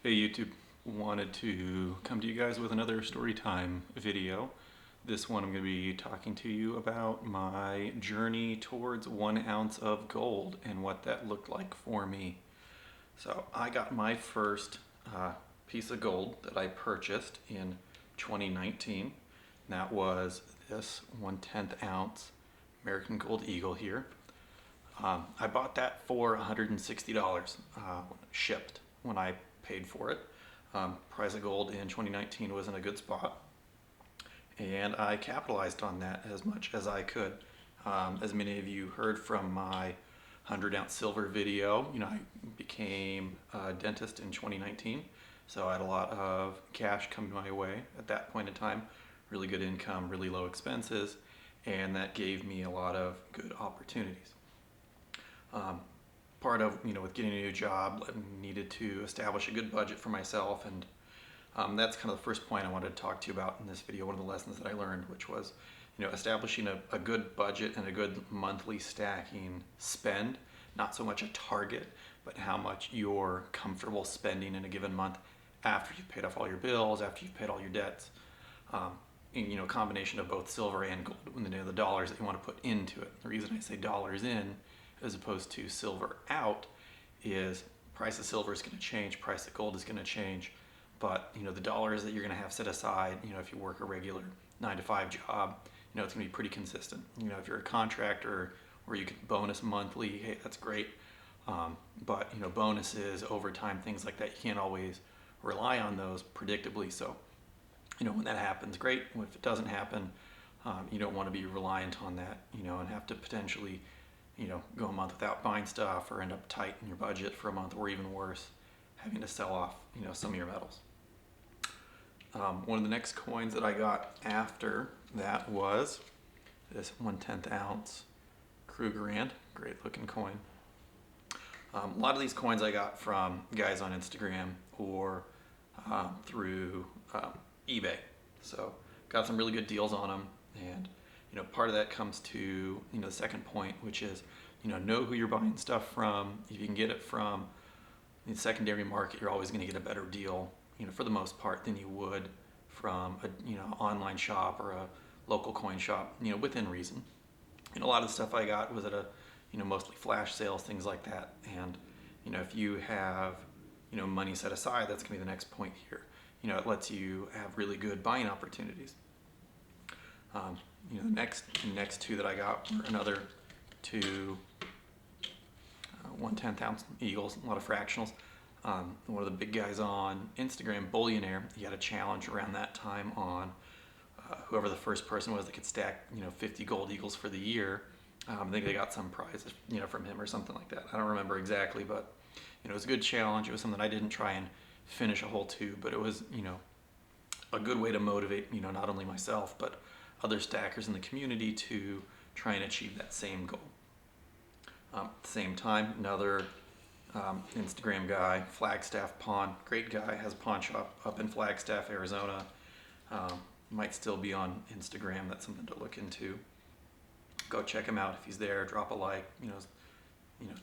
Hey YouTube, wanted to come to you guys with another story time video. This one I'm going to be talking to you about my journey towards 1 ounce of gold and what that looked like for me. So I got my first piece of gold that I purchased in 2019. And that was this 1/10 ounce American Gold Eagle here. I bought that for $160 shipped when I paid for it. Price of gold in 2019 was in a good spot, and I capitalized on that as much as I could. As many of you heard from my 100-ounce silver video, I became a dentist in 2019, so I had a lot of cash coming my way at that point in time, really good income, really low expenses, and that gave me a lot of good opportunities. Part of, with getting a new job, I needed to establish a good budget for myself, and that's kind of the first point I wanted to talk to you about in this video. One of the lessons that I learned, which was, establishing a good budget and a good monthly stacking spend, not so much a target, but how much you're comfortable spending in a given month after you've paid off all your bills, after you've paid all your debts. A combination of both silver and gold, the dollars that you want to put into it. The reason I say dollars in as opposed to silver out is price of silver is going to change, price of gold is going to change, but the dollars that you're going to have set aside, if you work a regular 9-to-5 job, it's going to be pretty consistent. If you're a contractor or you get bonus monthly, hey, that's great. But bonuses, overtime, things like that, you can't always rely on those predictably. So when that happens, great. If it doesn't happen, you don't want to be reliant on that, and have to potentially go a month without buying stuff or end up tight in your budget for a month, or even worse, having to sell off, some of your metals. One of the next coins that I got after that was this 1/10 ounce Krugerrand, great looking coin. A lot of these coins I got from guys on Instagram or through eBay. So got some really good deals on them, and part of that comes to the second point, which is know who you're buying stuff from. If you can get it from the secondary market, you're always going to get a better deal, for the most part, than you would from a online shop or a local coin shop, within reason. A lot of the stuff I got was at a mostly flash sales, things like that. And if you have money set aside, that's going to be the next point here. It lets you have really good buying opportunities. The next two that I got were another two 1/10 ounce Eagles, a lot of fractionals. One of the big guys on Instagram, Bullionaire, he had a challenge around that time on whoever the first person was that could stack 50 gold Eagles for the year. I think they got some prize from him or something like that. I don't remember exactly, but it was a good challenge. It was something I didn't try and finish a whole tube, but it was a good way to motivate not only myself but other stackers in the community to try and achieve that same goal. At the same time, another Instagram guy, Flagstaff Pawn, great guy, has a pawn shop up in Flagstaff, Arizona. Might still be on Instagram. That's something to look into. Go check him out if he's there. Drop a like.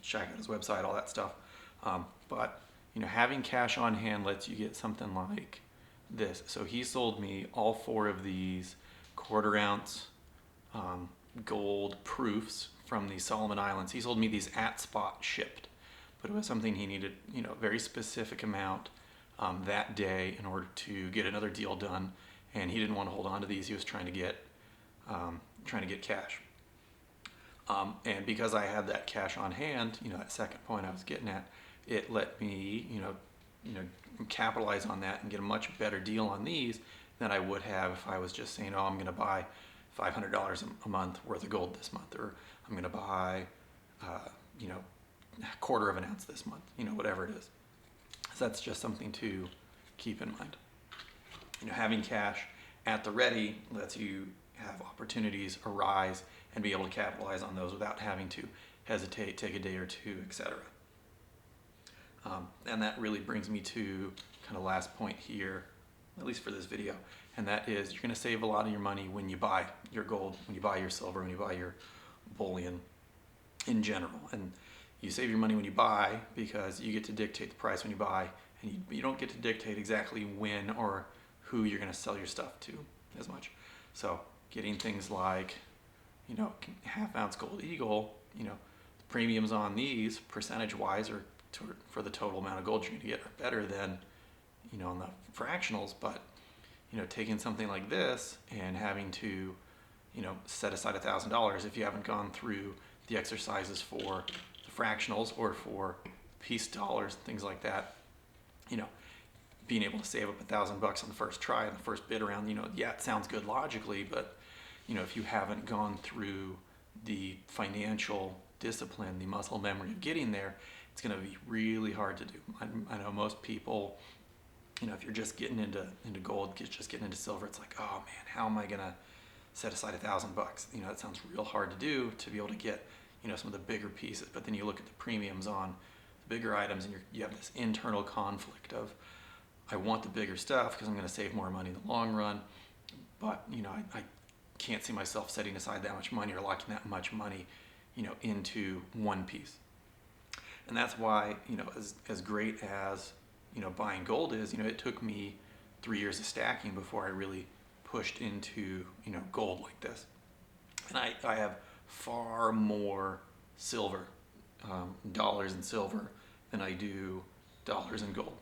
Check out his website, all that stuff. But having cash on hand lets you get something like this. So he sold me all 4 of these 1/4 ounce gold proofs from the Solomon Islands. He sold me these at spot shipped, but it was something he needed, very specific amount that day in order to get another deal done, and he didn't want to hold on to these. He was trying to get cash, and because I had that cash on hand, that second point I was getting at, it let me, capitalize on that and get a much better deal on these than I would have if I was just saying, oh, I'm going to buy $500 a month worth of gold this month, or I'm going to buy, a 1/4 of an ounce this month, whatever it is. So that's just something to keep in mind. Having cash at the ready lets you have opportunities arise and be able to capitalize on those without having to hesitate, take a day or two, etc. And that really brings me to kind of last point here, at least for this video, and that is you're going to save a lot of your money when you buy your gold, when you buy your silver, when you buy your bullion in general. And you save your money when you buy because you get to dictate the price when you buy, and you don't get to dictate exactly when or who you're going to sell your stuff to as much. So getting things like, half ounce gold eagle, the premiums on these percentage wise or for the total amount of gold you're going to get are better than, on the fractionals. But, taking something like this and having to, set aside $1,000 if you haven't gone through the exercises for the fractionals or for piece dollars, things like that, being able to save up $1,000 on the first try and the first bid around, yeah, it sounds good logically, but if you haven't gone through the financial discipline, the muscle memory of getting there, it's going to be really hard to do. I know most people, if you're just getting into gold, just getting into silver, it's like, oh man, how am I going to set aside $1,000? It sounds real hard to do, to be able to get, some of the bigger pieces. But then you look at the premiums on the bigger items, and you have this internal conflict of, I want the bigger stuff because I'm going to save more money in the long run, but I can't see myself setting aside that much money or locking that much money, into one piece. And that's why, as great as, buying gold is, it took me 3 years of stacking before I really pushed into, gold like this. And I have far more silver, dollars in silver, than I do dollars in gold.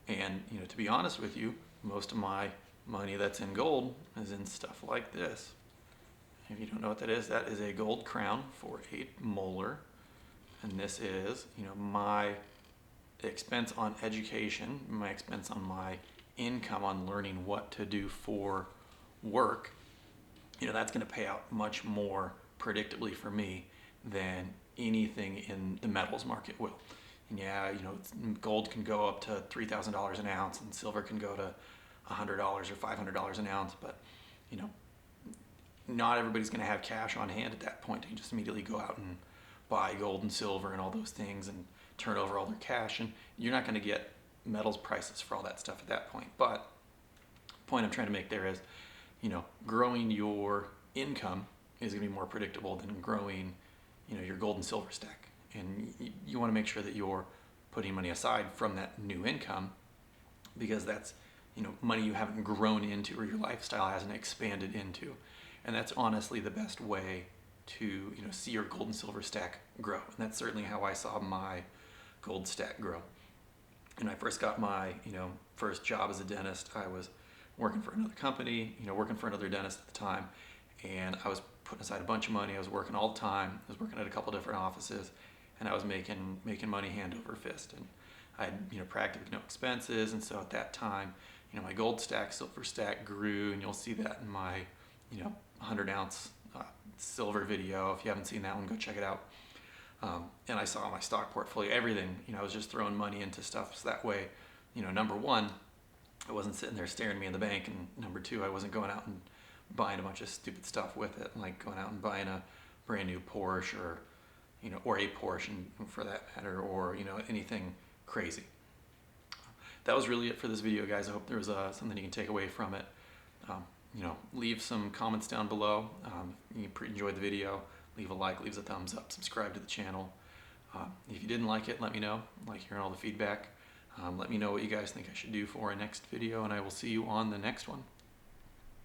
And to be honest with you, most of my money that's in gold is in stuff like this. If you don't know what that is a gold crown for 8 molar. And this is, my expense on education, my expense on my income on learning what to do for work. That's going to pay out much more predictably for me than anything in the metals market will. And yeah, gold can go up to $3,000 an ounce, and silver can go to $100 or $500 an ounce. But not everybody's going to have cash on hand at that point. They can just immediately go out and buy gold and silver and all those things and turn over all their cash, and you're not going to get metals prices for all that stuff at that point. But the point I'm trying to make there is, growing your income is going to be more predictable than growing, your gold and silver stack. And you want to make sure that you're putting money aside from that new income, because that's, money you haven't grown into or your lifestyle hasn't expanded into. And that's honestly the best way to, see your gold and silver stack grow. And that's certainly how I saw my gold stack grow. When I first got my, first job as a dentist, I was working for another company, working for another dentist at the time. And I was putting aside a bunch of money. I was working all the time. I was working at a couple different offices, and I was making money hand over fist. And I had, practically no expenses. And so at that time, my gold stack, silver stack grew, and you'll see that in my, 100 ounce silver video. If you haven't seen that one, go check it out. And I saw my stock portfolio, everything, I was just throwing money into stuff. So that way, number one, I wasn't sitting there staring me in the bank. And number two, I wasn't going out and buying a bunch of stupid stuff with it, like going out and buying a brand new Porsche or, or a Porsche for that matter, or, anything crazy. That was really it for this video, guys. I hope there was something you can take away from it. Leave some comments down below. If you enjoyed the video, leave a like, leave a thumbs up, subscribe to the channel. If you didn't like it, let me know. I like hearing all the feedback. Let me know what you guys think I should do for a next video, and I will see you on the next one.